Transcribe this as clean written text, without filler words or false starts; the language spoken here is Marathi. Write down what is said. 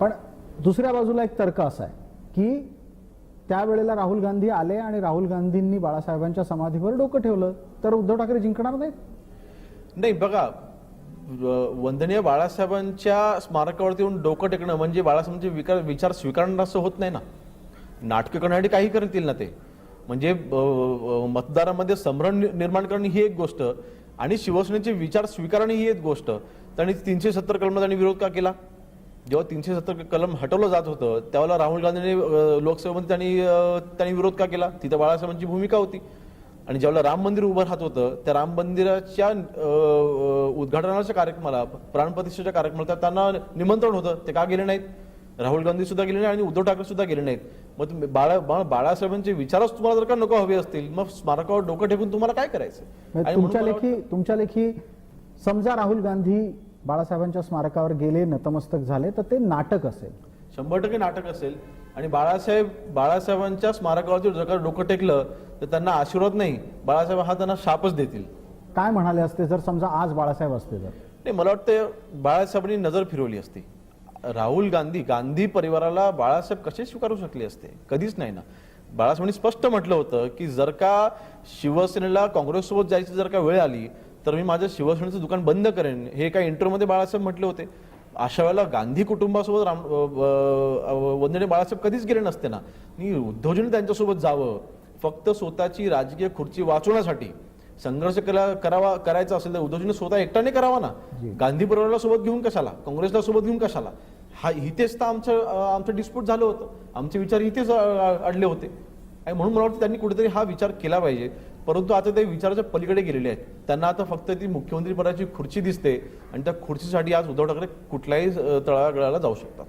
पण दुसऱ्या बाजूला एक तर्क असा आहे की त्यावेळेला राहुल गांधी आले आणि राहुल गांधींनी बाळासाहेबांच्या समाधीवर डोकं ठेवलं तर उद्धव ठाकरे जिंकणार नाहीत. नाही बघा, वंदनीय बाळासाहेबांच्या स्मारकावरती येऊन डोकं टेकणं म्हणजे बाळासाहेबांचे विचार स्वीकारणं असं होत नाही ना. नाटकं करण्यासाठी काही करतील ना ते. म्हणजे मतदारांमध्ये संभ्रम निर्माण करणे ही एक गोष्ट आणि शिवसेनेचे विचार स्वीकारणे ही एक गोष्ट. त्यांनी 370 कलमला त्यांनी विरोध का केला? जेव्हा 370 कलम हटवलं जात होतं त्यावेळेला राहुल गांधींनी लोकसभेमध्ये त्यांनी विरोध का केला? तिथं बाळासाहेबांची भूमिका होती. आणि ज्यावेळेला राम मंदिर उभं राहत होतं त्या राम मंदिराच्या उद्घाटनाच्या कार्यक्रमाला, प्राणप्रतिष्ठेच्या कार्यक्रमाला त्यांना निमंत्रण होतं, ते का गेले नाहीत? राहुल गांधी सुद्धा गेले नाही आणि उद्धव ठाकरे सुद्धा गेले नाहीत. मग बाळासाहेबांचे विचारच तुम्हाला जर का नको हवे असतील मग स्मारकावर डोकं ठेवून तुम्हाला काय करायचं? तुमच्या लेखी समजा राहुल गांधी बाळासाहेबांच्या स्मारकावर गेले, नतमस्तक झाले तर ते नाटक असेल. 100% नाटक असेल. आणि बाळासाहेबांच्या स्मारकावरती जर का डोकं टेकलं तर त्यांना आशीर्वाद नाही, बाळासाहेब हा त्यांना शापच देतील. काय म्हणाले असते जर समजा आज बाळासाहेब असते तर? नाही, मला वाटतं बाळासाहेबांनी नजर फिरवली असती. राहुल गांधी परिवाराला बाळासाहेब कसे स्वीकारू शकले असते? कधीच नाही ना. बाळासाहेबांनी स्पष्ट म्हटलं होतं की जर का शिवसेनेला काँग्रेससोबत जायची जर का वेळ आली तर मी माझं शिवसेनेचं दुकान बंद करेन, हे काही इंटरव्ह्यूमध्ये बाळासाहेब म्हटले होते. अशा वेळेला गांधी कुटुंबासोबत वंदनीय बाळासाहेब कधीच गेले नसते ना. आणि उद्धवजींनी त्यांच्यासोबत जावं फक्त स्वतःची राजकीय खुर्ची वाचवण्यासाठी. संघर्ष करायचा असेल तर उद्धवजींनी स्वतः एकट्याने करावा ना. गांधी परिवाराला सोबत घेऊन कशाला, काँग्रेसला सोबत घेऊन कशाला? इथेच तर आमचं डिस्प्यूट झालं होतं, आमचे विचार इथेच अडले होते. आणि म्हणून मला वाटतं त्यांनी कुठेतरी हा विचार केला पाहिजे. परंतु आता ते विचाराच्या पलीकडे गेलेले आहेत. त्यांना आता फक्त ती मुख्यमंत्री पदाची खुर्ची दिसते आणि त्या खुर्चीसाठी आज उद्धव ठाकरे कुठल्याही तळागाळाला जाऊ शकतात.